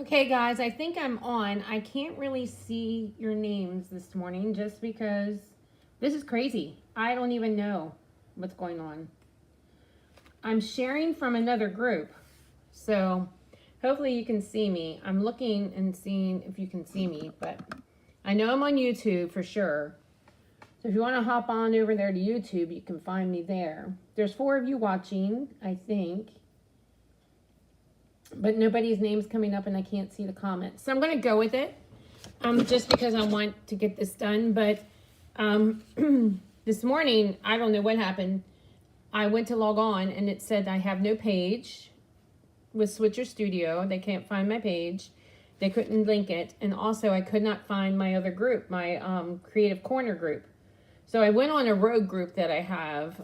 Okay, guys, I think I'm on. I can't really see your names this morning just because this is crazy. I don't even know what's going on. I'm sharing from another group, so hopefully you can see me. I'm looking and seeing if you can see me, but I know I'm on YouTube for sure. So if you want to hop on over there to YouTube, you can find me there. There's 4 of you watching, I think. But nobody's name's coming up and I can't see the comments. So I'm going to go with it just because I want to get this done. But this morning, I don't know what happened. I went to log on and it said I have no page with Switcher Studio. They can't find my page. They couldn't link it. And also I could not find my other group, my Creative Corner group. So I went on a rogue group that I have.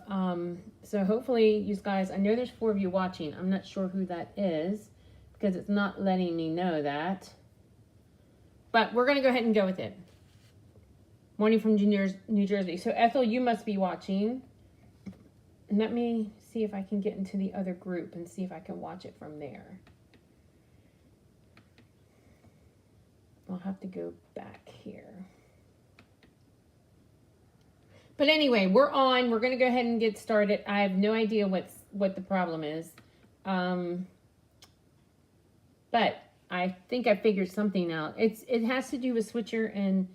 So hopefully you guys, I know there's 4 of you watching. I'm not sure who that is, because it's not letting me know that. But we're going to go ahead and go with it. Morning from New Jersey. So Ethel, you must be watching. And let me see if I can get into the other group and see if I can watch it from there. I'll have to go back here. But anyway, we're on. We're going to go ahead and get started. I have no idea what the problem is. But I think I figured something out. It has to do with Switcher and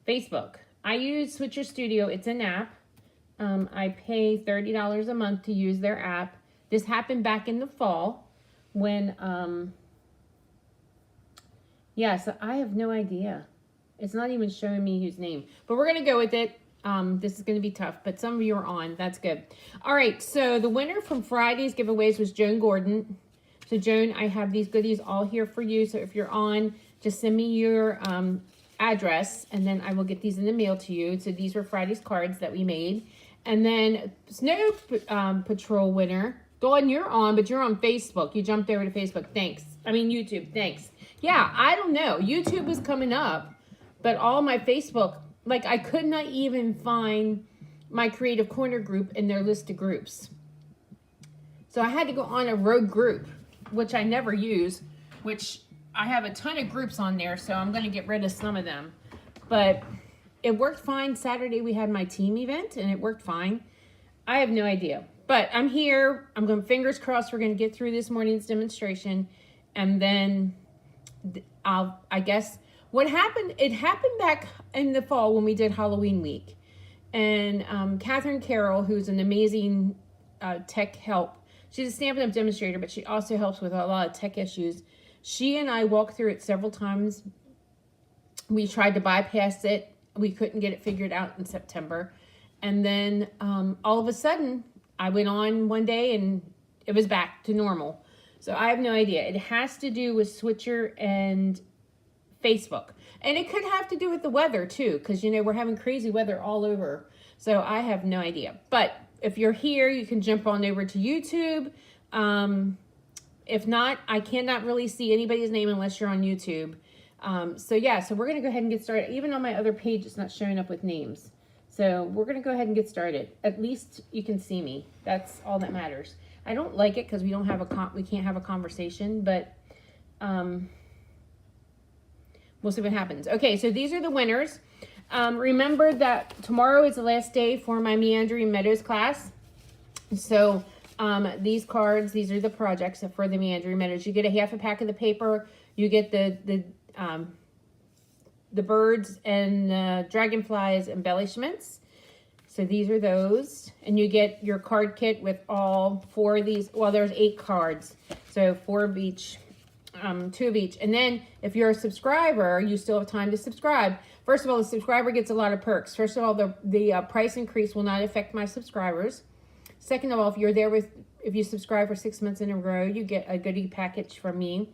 Facebook. I use Switcher Studio. It's an app. I pay $30 a month to use their app. This happened back in the fall when, yeah, so I have no idea. It's not even showing me whose name. But we're going to go with it. This is going to be tough, but some of you are on. That's good. All right, so the winner from Friday's giveaways was Joan Gordon. So Joan, I have these goodies all here for you. So if you're on, just send me your address, and then I will get these in the mail to you. So these were Friday's cards that we made. And then Snow Patrol winner. Dawn, you're on, but you're on Facebook. You jumped over to Facebook. Thanks. I mean, YouTube. Thanks. Yeah, I don't know. YouTube was coming up, but all my Facebook, like I could not even find my Creative Corner group in their list of groups. So I had to go on a rogue group, which I never use, which I have a ton of groups on there, so I'm going to get rid of some of them. But it worked fine. Saturday we had my team event, and it worked fine. I have no idea. But I'm here. I'm going, fingers crossed, we're going to get through this morning's demonstration. And then I guess what happened, it happened back in the fall when we did Halloween week. And Catherine Carroll, who's an amazing tech help, she's a Stampin' Up! Demonstrator, but she also helps with a lot of tech issues. She and I walked through it several times. We tried to bypass it. We couldn't get it figured out in September. And then all of a sudden, I went on one day and it was back to normal. So I have no idea. It has to do with Switcher and Facebook. And it could have to do with the weather too, because, you know, we're having crazy weather all over. So I have no idea. But if you're here, you can jump on over to YouTube. If not, I cannot really see anybody's name unless you're on YouTube. So yeah, so we're going to go ahead and get started. Even on my other page, it's not showing up with names. So we're going to go ahead and get started. At least you can see me. That's all that matters. I don't like it because we don't have we can't have a conversation, but we'll see what happens. Okay, so these are the winners. Remember that tomorrow is the last day for my Meandering Meadows class. So these cards, these are the projects for the Meandering Meadows. You get a half a pack of the paper. You get the birds and dragonflies embellishments. So these are those. And you get your card kit with all 4 of these. Well, there's 8 cards. So 4 of each, 2 of each. And then if you're a subscriber, you still have time to subscribe. First of all, the subscriber gets a lot of perks. First of all, the price increase will not affect my subscribers. Second of all, if you subscribe for 6 months in a row, you get a goodie package from me.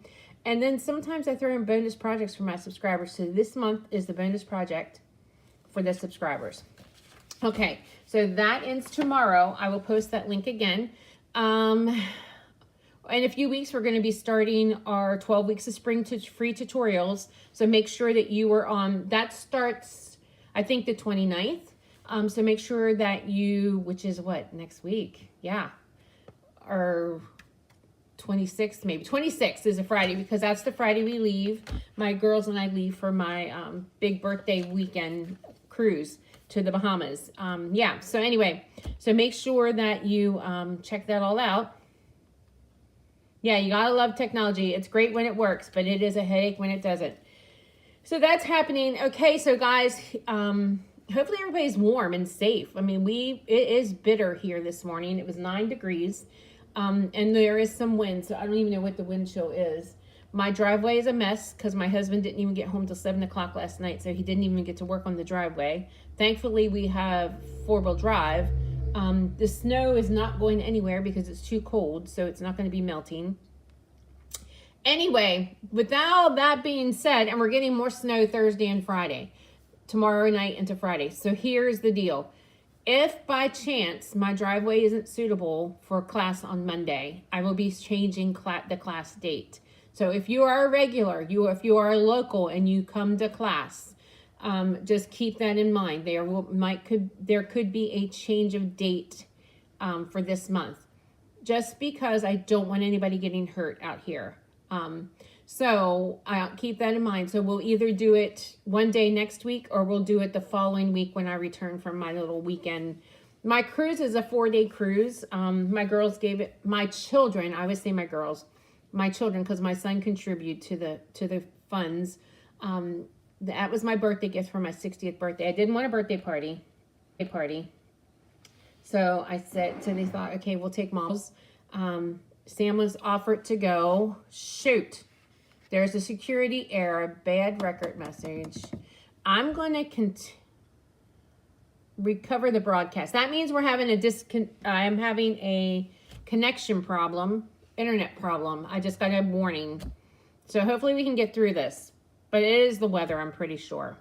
And then sometimes I throw in bonus projects for my subscribers. So this month is the bonus project for the subscribers. Okay, so that ends tomorrow. I will post that link again. In a few weeks, we're going to be starting our 12 weeks of spring free tutorials. So make sure that you are on. That starts, I think, the 29th. So make sure that you, which is what, next week? Yeah. Or 26th, maybe 26th is a Friday, because that's the Friday we leave. My girls and I leave for my big birthday weekend cruise to the Bahamas. Yeah, so anyway, so make sure that you check that all out. Yeah, you gotta love technology. It's great when it works, but it is a headache when it doesn't. So that's happening. Okay, so guys, hopefully everybody's warm and safe. I mean, it is bitter here this morning. It was 9 degrees. And there is some wind, so I don't even know what the wind chill is. My driveway is a mess because my husband didn't even get home till 7 o'clock last night, so he didn't even get to work on the driveway. Thankfully, we have 4-wheel drive. The snow is not going anywhere because it's too cold, so it's not going to be melting. Anyway, with all that being said, and we're getting more snow Thursday and Friday, tomorrow night into Friday. So here's the deal. If by chance my driveway isn't suitable for class on Monday, I will be changing the class date. So if you are a regular, if you are a local and you come to class, just keep that in mind. There could be a change of date for this month, just because I don't want anybody getting hurt out here. So I'll keep that in mind. So we'll either do it one day next week, or we'll do it the following week when I return from my little weekend. My cruise is a 4-day cruise. My girls gave it, my children, I always say my girls, my children, because my son contributed to the funds. That was my birthday gift for my 60th birthday. I didn't want a birthday party. So I said, so they thought, okay, we'll take Mom's. Sam was offered to go. Shoot. There's a security error, bad record message. I'm going to recover the broadcast. That means we're having I'm having a connection problem, internet problem. I just got a warning. So hopefully we can get through this. But it is the weather, I'm pretty sure.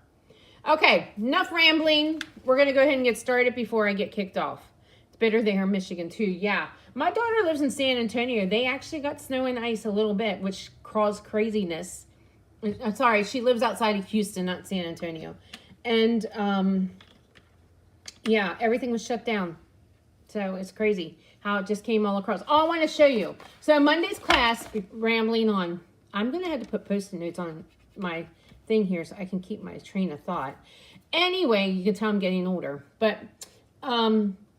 Okay, enough rambling. We're going to go ahead and get started before I get kicked off. It's bitter there in Michigan too. Yeah. My daughter lives in San Antonio. They actually got snow and ice a little bit, which caused craziness. I'm sorry, she lives outside of Houston, not San Antonio. And, yeah, everything was shut down. So it's crazy how it just came all across. Oh, I want to show you. So Monday's class, rambling on. I'm going to have to put Post-it notes on my thing here so I can keep my train of thought. Anyway, you can tell I'm getting older. But,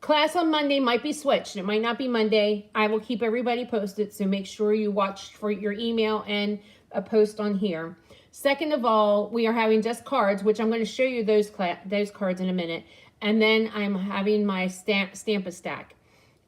class on Monday might be switched. It might not be Monday. I will keep everybody posted, so make sure you watch for your email and a post on here. Second of all, we are having just cards, which I'm going to show you those cards in a minute. And then I'm having my Stamp-A-Stack.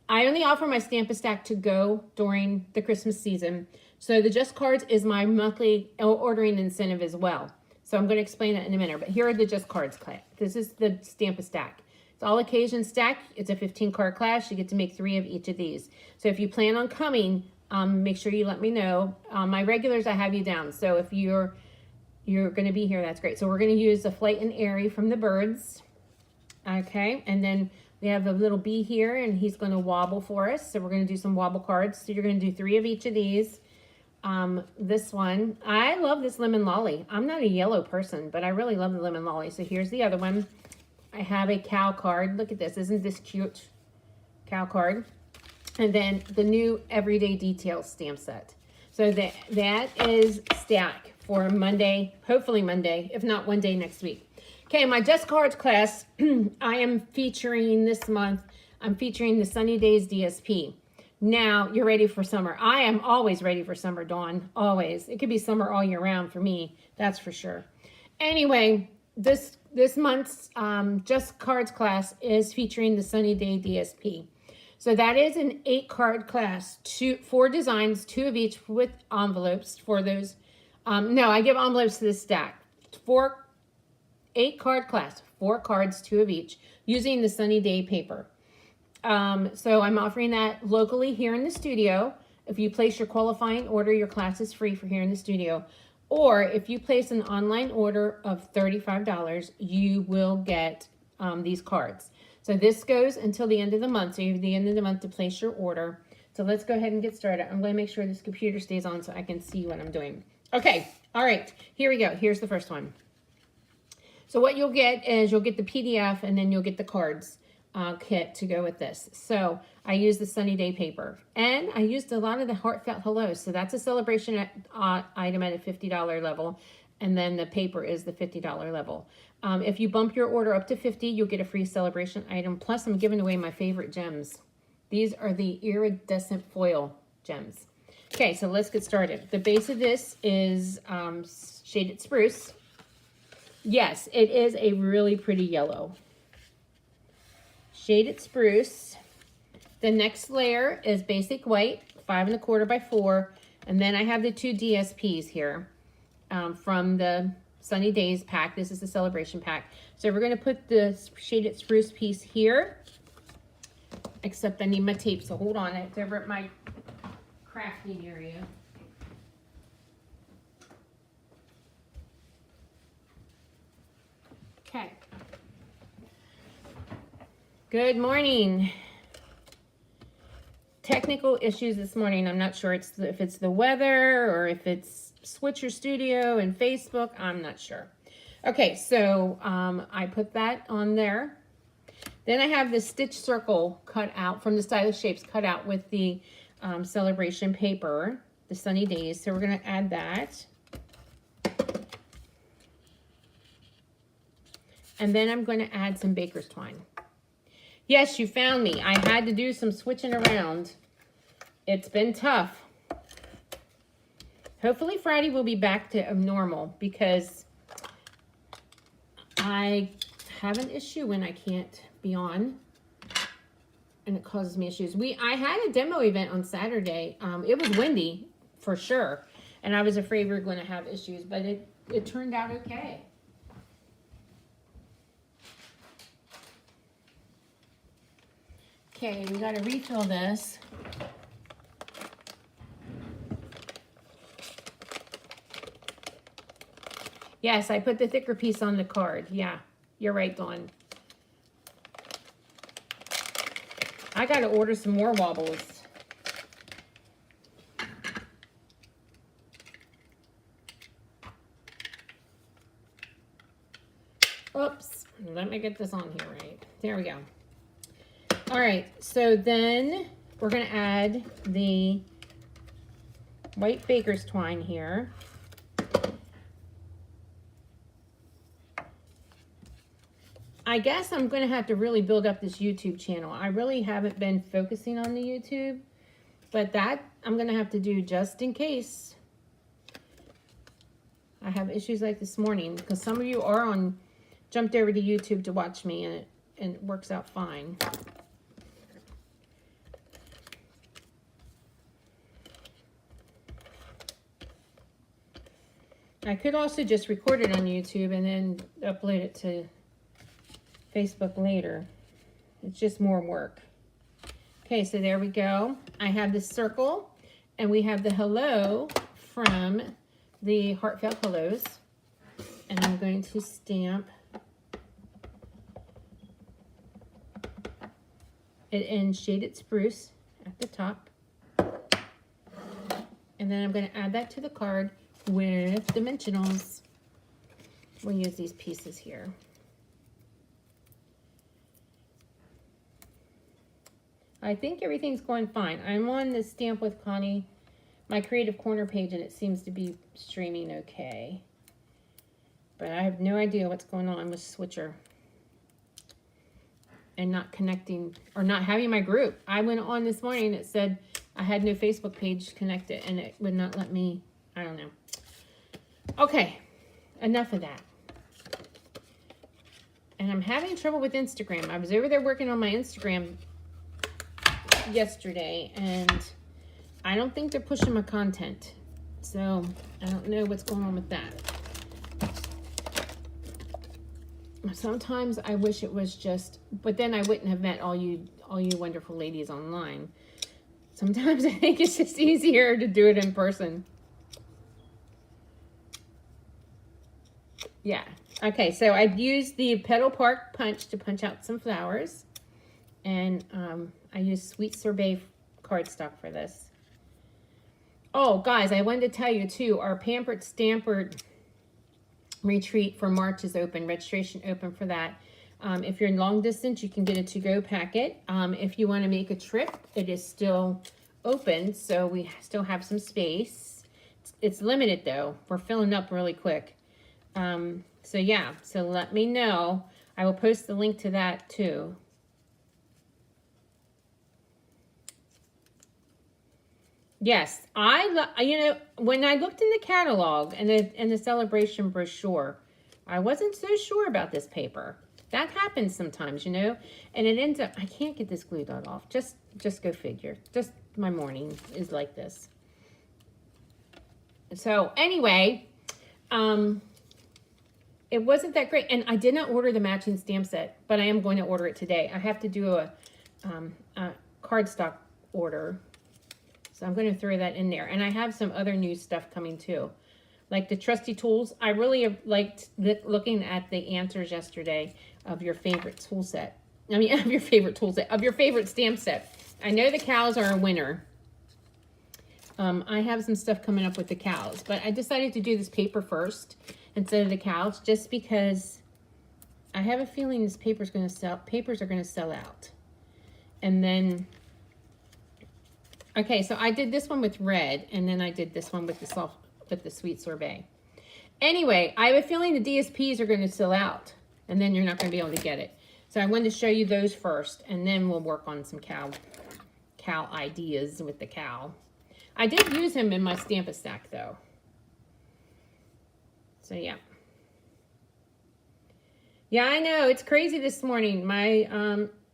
I only offer my Stamp-A-Stack to go during the Christmas season. So the Just Cards is my monthly ordering incentive as well. So I'm going to explain that in a minute. But here are the Just Cards class. This is the Stamp-A-Stack. It's all occasion stack. It's a 15-card class. You get to make 3 of each of these. So if you plan on coming, make sure you let me know. My regulars, I have you down. So if you're going to be here, that's great. So we're going to use the Flight and Airy from the Birds. Okay, and then we have a little bee here, and he's going to wobble for us. So we're going to do some wobble cards. So you're going to do 3 of each of these. This one, I love this Lemon Lolly. I'm not a yellow person, but I really love the Lemon Lolly. So here's the other one. I have a cow card. Look at this. Isn't this cute? Cow card. And then the new Everyday Details stamp set. So that is stack for Monday, hopefully Monday, if not one day next week. Okay, my Just Cards class, I am featuring this month, I'm featuring the Sunny Days DSP. Now, you're ready for summer. I am always ready for summer, Dawn. Always. It could be summer all year round for me. That's for sure. Anyway, this month's Just Cards class is featuring the Sunny Day DSP. So that is an 8-card class, 4 designs, 2 of each with envelopes for those. No, I give envelopes to this stack. 8-card class, 4 cards, 2 of each, using the Sunny Day paper. So I'm offering that locally here in the studio. If you place your qualifying order, your class is free for here in the studio. Or if you place an online order of $35, you will get these cards. So this goes until the end of the month. So you have the end of the month to place your order. So let's go ahead and get started. I'm going to make sure this computer stays on so I can see what I'm doing. Okay. All right. Here we go. Here's the first one. So what you'll get is you'll get the PDF and then you'll get the cards. kit to go with this. So I used the Sunny Day paper, and I used a lot of the heartfelt hellos. So that's a celebration item at a $50 level, and then the paper is the $50 level. If you bump your order up to $50, you'll get a free celebration item. Plus, I'm giving away my favorite gems. These are the iridescent foil gems. Okay, so let's get started. The base of this is shaded spruce. Yes, it is a really pretty yellow. Shaded spruce. The next layer is basic white, 5 1/4 by 4, and then I have the 2 DSPs here from the Sunny Days pack. This is the celebration pack. So we're going to put the shaded spruce piece here, except I need my tape, so hold on. It's over at my crafting area. Okay. Good morning. Technical issues this morning. I'm not sure if it's the weather or if it's Switcher Studio and Facebook. I'm not sure. Okay, so I put that on there. Then I have the stitch circle cut out from the Stylish Shapes cut out with the celebration paper, the Sunny Days. So we're going to add that. And then I'm going to add some baker's twine. Yes, you found me. I had to do some switching around. It's been tough. Hopefully Friday will be back to normal because I have an issue when I can't be on and it causes me issues. I had a demo event on Saturday. It was windy for sure. And I was afraid we were going to have issues, but it turned out okay. Okay, we got to refill this. Yes, I put the thicker piece on the card. Yeah, you're right, Dawn. I got to order some more wobbles. Oops, let me get this on here right. There we go. All right, so then we're going to add the white baker's twine here. I guess I'm going to have to really build up this YouTube channel. I really haven't been focusing on the YouTube, but that I'm going to have to do just in case I have issues like this morning, because some of you are jumped over to YouTube to watch me, and it works out fine. I could also just record it on YouTube and then upload it to Facebook later. It's just more work. Okay, so there we go. I have the circle, and we have the hello from the Heartfelt Hellos. And I'm going to stamp it in shaded spruce at the top. And then I'm going to add that to the card with dimensionals. We'll use these pieces here. I think everything's going fine. I'm on the Stamp with Connie, my Creative Corner page, and it seems to be streaming okay. But I have no idea what's going on with Switcher and not connecting or not having my group. I went on this morning, it said I had no Facebook page connected, and it would not let me. I don't know. Okay, enough of that. And I'm having trouble with Instagram. I was over there working on my Instagram yesterday, and I don't think they're pushing my content. So I don't know what's going on with that. Sometimes I wish it was just, but then I wouldn't have met all you wonderful ladies online. Sometimes I think it's just easier to do it in person. Yeah. Okay, so I've used the Petal Park punch to punch out some flowers. And I used Sweet Sorbet cardstock for this. Oh, guys, I wanted to tell you, too, our Pampered Stampered retreat for March is open. Registration open for that. If you're in long distance, you can get a to-go packet. If you want to make a trip, it is still open, so we still have some space. It's limited though. We're filling up really quick. So yeah, so let me know. I will post the link to that too. Yes, you know, when I looked in the catalog and the celebration brochure, I wasn't so sure about this paper. That happens sometimes, you know, and it ends up, I can't get this glue dot off. Just go figure. Just my morning is like this. So anyway, it wasn't that great. And I did not order the matching stamp set, but I am going to order it today. I have to do a cardstock order. So I'm going to throw that in there. And I have some other new stuff coming too. Like the trusty tools. I really liked looking at the answers yesterday of your favorite tool set. I mean, of your favorite tool set. Of your favorite stamp set. I know the cows are a winner. I have some stuff coming up with the cows. But I decided to do this paper first instead of the cows. Just because I have a feeling this papers are going to sell out. And then... Okay, so I did this one with red, and then I did this one with the sweet sorbet. Anyway, I have a feeling the DSPs are going to sell out, and then you're not going to be able to get it. So I wanted to show you those first, and then we'll work on some cow ideas with the cow. I did use him in my Stamp-A-Stack, though. So, yeah. Yeah, I know. It's crazy this morning. My,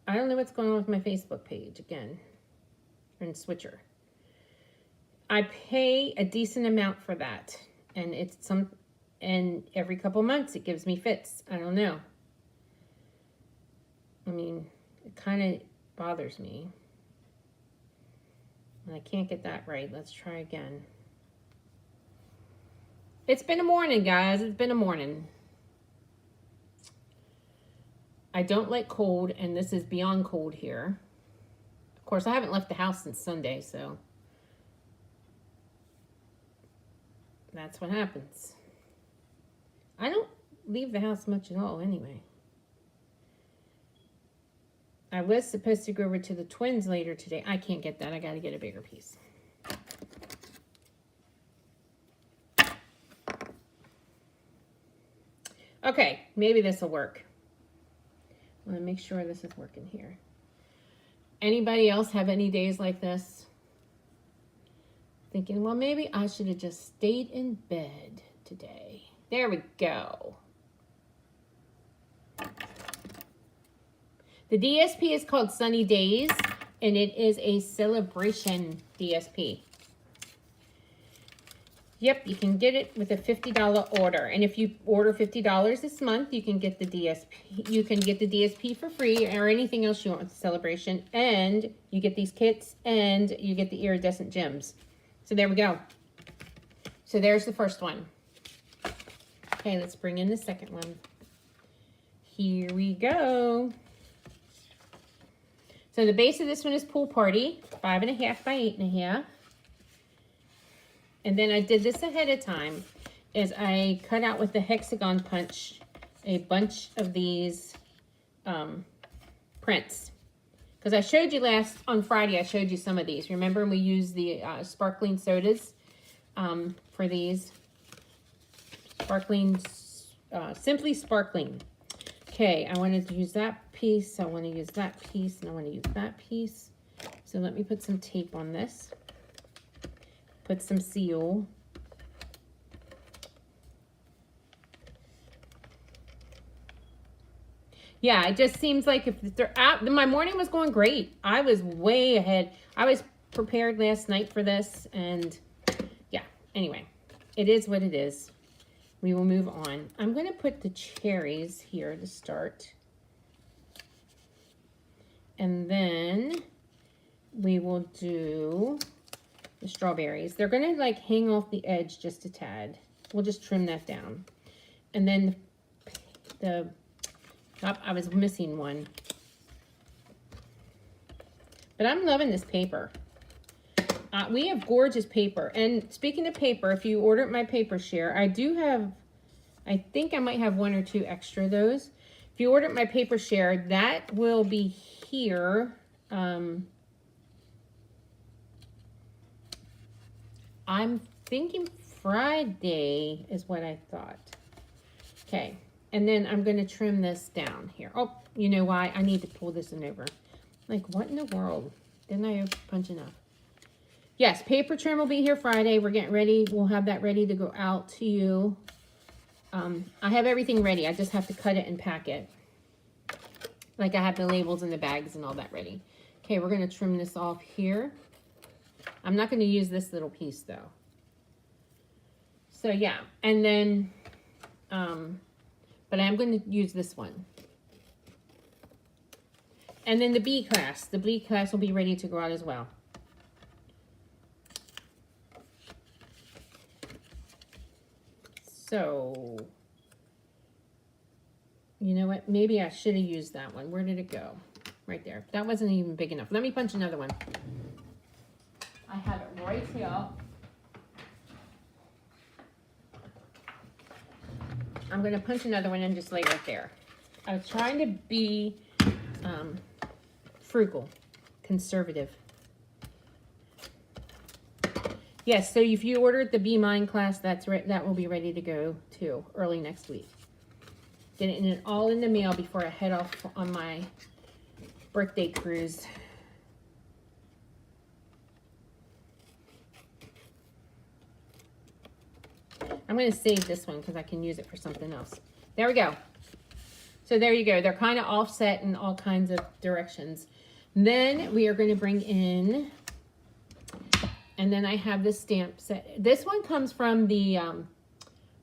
I don't know what's going on with my Facebook page again. And Switcher. I pay a decent amount for that. And and every couple months it gives me fits. I don't know. I mean, it kind of bothers me. And I can't get that right. Let's try again. It's been a morning, guys. It's been a morning. I don't like cold, and this is beyond cold here. Of course, I haven't left the house since Sunday, so that's what happens. I don't leave the house much at all anyway. I was supposed to go over to the twins later today. I can't get that. I got to get a bigger piece. Okay, maybe this will work. I want to make sure this is working here. Anybody else have any days like this? Thinking, well, maybe I should have just stayed in bed today. There we go. The DSP is called Sunny Days, and it is a celebration DSP. Yep, you can get it with a $50 order. And if you order $50 this month, you can get the DSP. You can get the DSP for free or anything else you want with the celebration. And you get these kits and you get the iridescent gems. So there we go. So there's the first one. Okay, let's bring in the second one. Here we go. So the base of this one is Pool Party, 5.5 by 8.5. And then I did this ahead of time, is I cut out with the hexagon punch a bunch of these prints. Because I showed you on Friday, I showed you some of these. Remember we used the sparkling sodas for these. Simply Sparkling. Okay, I wanted to use that piece, I want to use that piece, and I want to use that piece. So let me put some tape on this. Put some seal. Yeah, it just seems like if they're out, my morning was going great. I was way ahead. I was prepared last night for this, and yeah, anyway, it is what it is. We will move on. I'm going to put the cherries here to start. And then we will do the strawberries. They're going to like hang off the edge just a tad. We'll just trim that down. And then I was missing one. But I'm loving this paper. We have gorgeous paper. And speaking of paper, if you order my paper share, I do have, I think I might have 1 or 2 extra of those. If you ordered my paper share, that will be here. I'm thinking Friday is what I thought. Okay, and then I'm going to trim this down here. Oh, you know why? I need to pull this one over. Like, what in the world? Didn't I punch enough? Yes, paper trim will be here Friday. We're getting ready. We'll have that ready to go out to you. I have everything ready. I just have to cut it and pack it. Like I have the labels and the bags and all that ready. Okay, we're going to trim this off here. I'm not going to use this little piece though. So yeah, and then, but I'm going to use this one. And then the B class. The B class will be ready to go out as well. So, you know what? Maybe I should have used that one. Where did it go? Right there. That wasn't even big enough. Let me punch another one. I have it right here. I'm going to punch another one and just lay right there. I was trying to be frugal, conservative. Yes, so if you ordered the Be Mine class, that will be ready to go too early next week. Getting it all in the mail before I head off on my birthday cruise. I'm going to save this one because I can use it for something else. There we go. So there you go. They're kind of offset in all kinds of directions. Then we are going to bring in, and then I have this stamp set. This one comes from the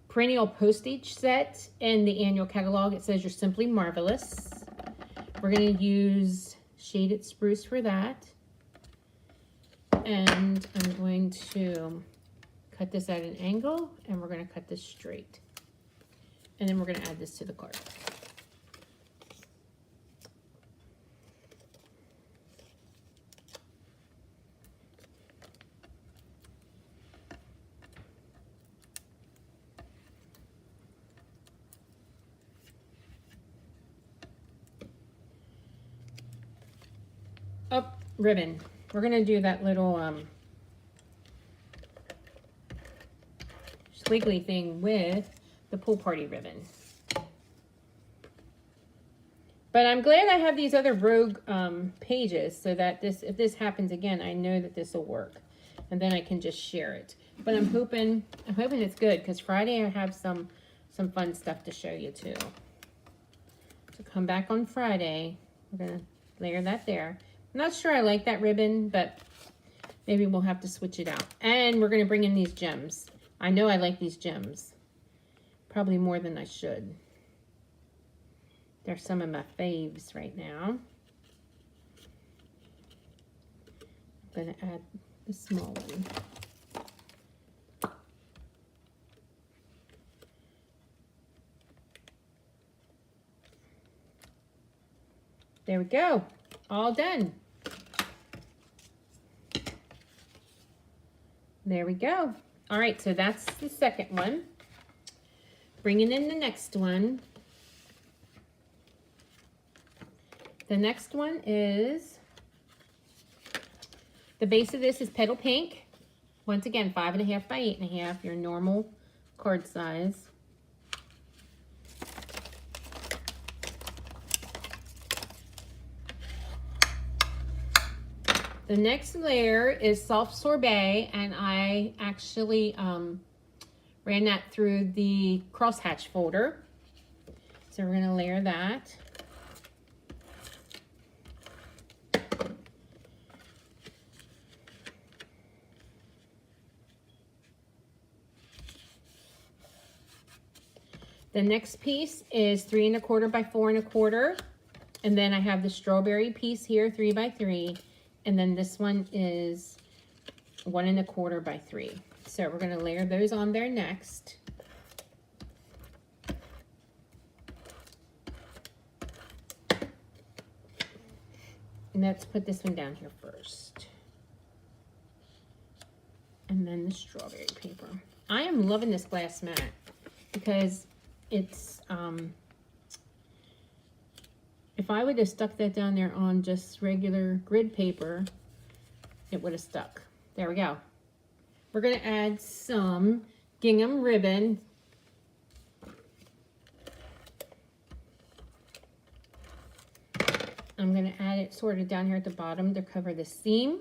perennial postage set in the annual catalog. It says You're Simply Marvelous. We're going to use Shaded Spruce for that. And I'm going to cut this at an angle, and we're going to cut this straight. And then we're going to add this to the card. Oh, ribbon. We're going to do that little squiggly thing with the pool party ribbon. But I'm glad I have these other rogue pages so that if this happens again, I know that this will work. And then I can just share it. But I'm hoping it's good because Friday I have some fun stuff to show you too. So come back on Friday. We're going to layer that there. I'm not sure I like that ribbon, but maybe we'll have to switch it out. And we're going to bring in these gems. I know I like these gems. Probably more than I should. They're some of my faves right now. I'm going to add the small one. There we go. All done. There we go. All right, so that's the second one. Bringing in the next one. The next one is, the base of this is Petal Pink. Once again, 5.5 by 8.5, your normal card size. The next layer is Soft Sorbet, and I actually ran that through the crosshatch folder. So we're going to layer that. The next piece is 3 1/4 by 4 1/4. And then I have the strawberry piece here, 3 by 3. And then this one is 1 1/4 by 3. So we're going to layer those on there next. And let's put this one down here first. And then the strawberry paper. I am loving this glass mat because it's If I would have stuck that down there on just regular grid paper, it would have stuck. There we go. We're going to add some gingham ribbon. I'm going to add it sort of down here at the bottom to cover the seam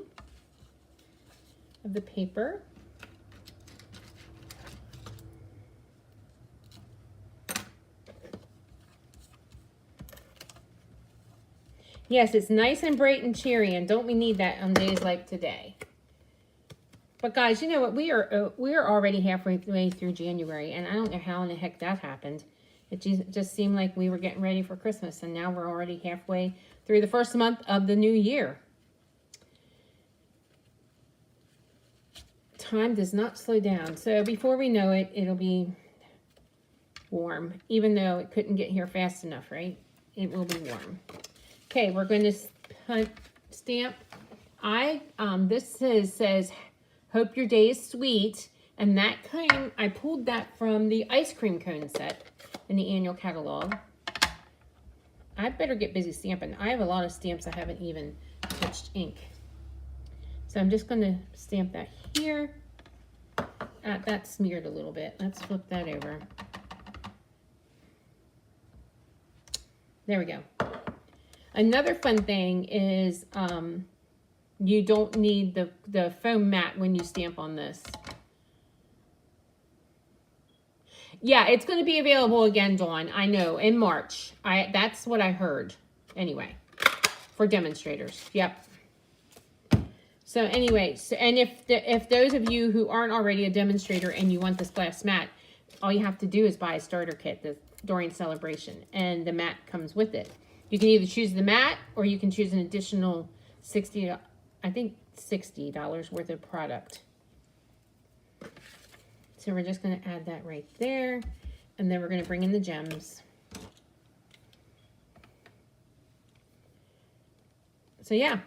of the paper. Yes, it's nice and bright and cheery, and don't we need that on days like today? But guys, you know what? We are already halfway through January, and I don't know how in the heck that happened. It just seemed like we were getting ready for Christmas, and now we're already halfway through the first month of the new year. Time does not slow down. So before we know it, it'll be warm, even though it couldn't get here fast enough, right? It will be warm. Okay, we're going to stamp. This says, hope your day is sweet. And that came, I pulled that from the ice cream cone set in the annual catalog. I better get busy stamping. I have a lot of stamps I haven't even touched ink. So I'm just going to stamp that here. That's smeared a little bit. Let's flip that over. There we go. Another fun thing is you don't need the foam mat when you stamp on this. Yeah, it's going to be available again, Dawn. I know, in March. That's what I heard. Anyway, for demonstrators. Yep. So anyway, and if those of you who aren't already a demonstrator and you want this glass mat, all you have to do is buy a starter kit during celebration, and the mat comes with it. You can either choose the mat or you can choose an additional $60 worth of product. So we're just going to add that right there, and then we're going to bring in the gems. So yeah.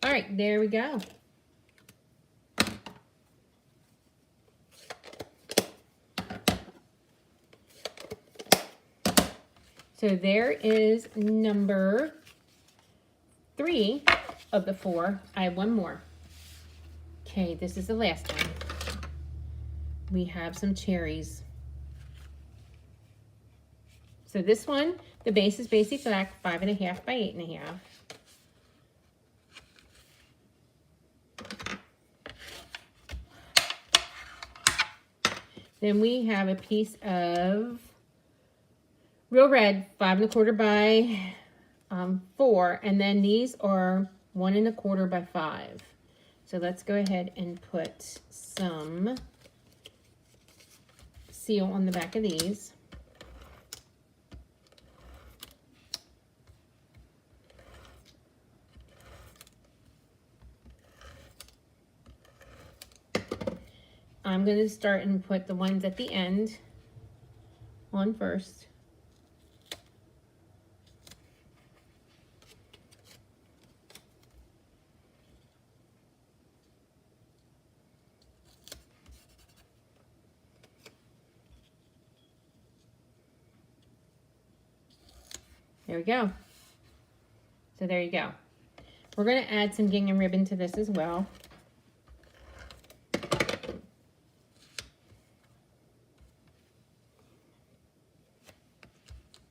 All right, there we go. So there is number 3 of the 4. I have one more. Okay, this is the last one. We have some cherries. So this one, the base is Basic Black, 5.5 by 8.5. Then we have a piece of Real Red, 5 1/4 by 4, and then these are 1 1/4 by 5. So let's go ahead and put some seal on the back of these. I'm going to start and put the ones at the end on first. There we go. So there you go. We're going to add some gingham ribbon to this as well.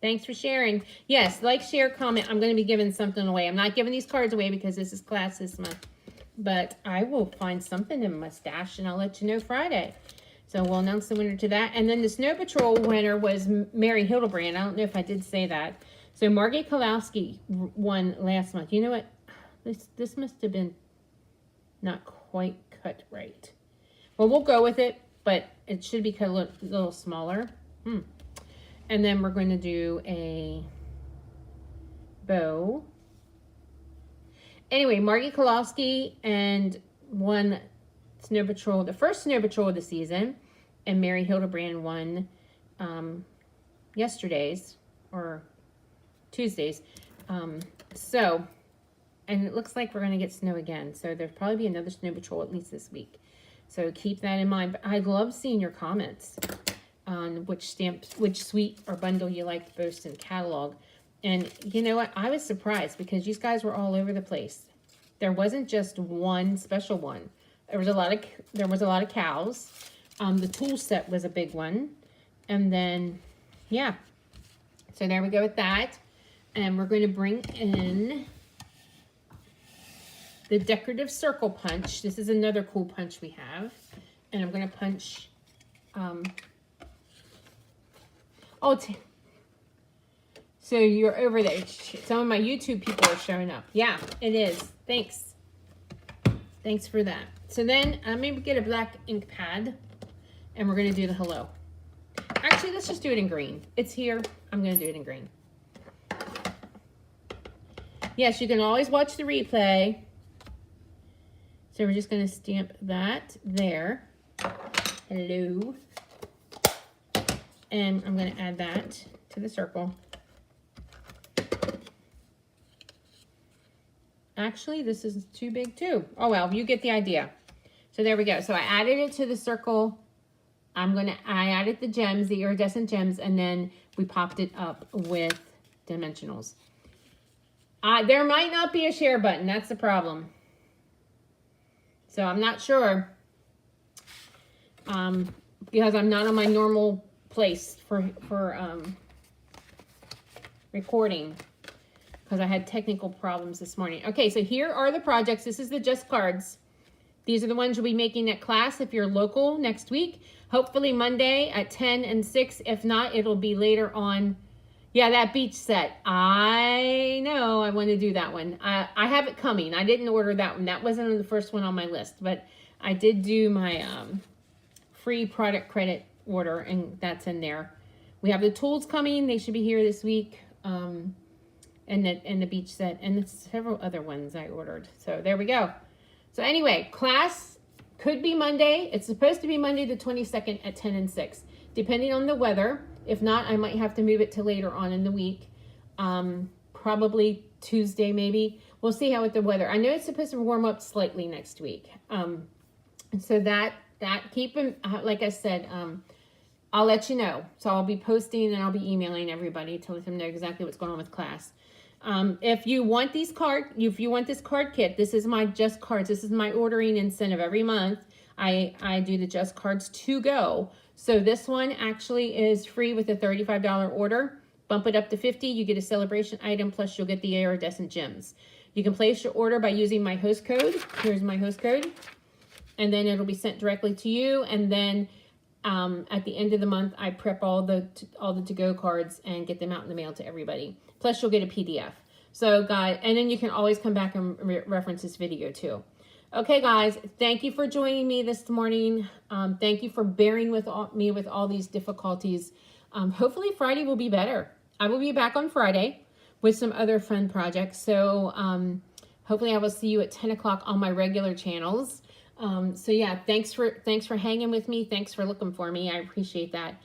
Thanks for sharing. Yes, like, share, comment. I'm going to be giving something away. I'm not giving these cards away because this is class this month. But I will find something in my stash, and I'll let you know Friday. So we'll announce the winner to that. And then the Snow Patrol winner was Mary Hildebrand. I don't know if I did say that. So Margie Kowalski won last month. You know what? This must have been not quite cut right. Well, we'll go with it, but it should be cut a little smaller. And then we're going to do a bow. Anyway, Margie Kowalski and won Snow Patrol, the first Snow Patrol of the season, and Mary Hildebrand won yesterday's, or Tuesdays. So, and it looks like we're going to get snow again. So there'll probably be another snow patrol at least this week. So keep that in mind. But I love seeing your comments on which suite or bundle you like the most in catalog. And you know what? I was surprised because these guys were all over the place. There wasn't just one special one. There was a lot of cows. The tool set was a big one. And then, yeah. So there we go with that. And we're going to bring in the decorative circle punch. This is another cool punch we have. And I'm going to punch, so you're over there. Some of my YouTube people are showing up. Yeah, it is. Thanks. Thanks for that. So then maybe get a black ink pad and we're going to do the hello. Actually, let's just do it in green. It's here. I'm going to do it in green. Yes, you can always watch the replay. So we're just going to stamp that there. Hello. And I'm going to add that to the circle. Actually, this is too big too. Oh well, you get the idea. So there we go. So I added it to the circle. I added the gems, the iridescent gems, and then we popped it up with dimensionals. There might not be a share button. That's the problem. So I'm not sure. Because I'm not on my normal place for recording. Because I had technical problems this morning. Okay, so here are the projects. This is the Just Cards. These are the ones you'll be making at class if you're local next week. Hopefully Monday at 10 and 6. If not, it'll be later on. Yeah, that beach set. I know I want to do that one. I have it coming. I didn't order that one. That wasn't the first one on my list. But I did do my free product credit order, and that's in there. We have the tools coming. They should be here this week. And the beach set, and several other ones I ordered. So there we go. So anyway, class could be Monday. It's supposed to be Monday the 22nd at 10 and 6, depending on the weather. If not, I might have to move it to later on in the week. Probably Tuesday maybe. We'll see how with the weather. I know it's supposed to warm up slightly next week. So that keep in, like I said, I'll let you know. So I'll be posting and I'll be emailing everybody to let them know exactly what's going on with class. If you want this card kit, this is my Just Cards. This is my ordering incentive every month. I do the Just Cards to go. So this one actually is free with a $35 order. Bump it up to $50, you get a celebration item, plus you'll get the iridescent gems. You can place your order by using my host code. Here's my host code. And then it'll be sent directly to you. And then at the end of the month, I prep all the to-go cards and get them out in the mail to everybody. Plus, you'll get a PDF. So, guys, and then you can always come back and reference this video too. Okay, guys, thank you for joining me this morning. Thank you for bearing with me with all these difficulties. Hopefully, Friday will be better. I will be back on Friday with some other fun projects. So, hopefully, I will see you at 10 o'clock on my regular channels. So yeah, thanks for hanging with me. Thanks for looking for me. I appreciate that.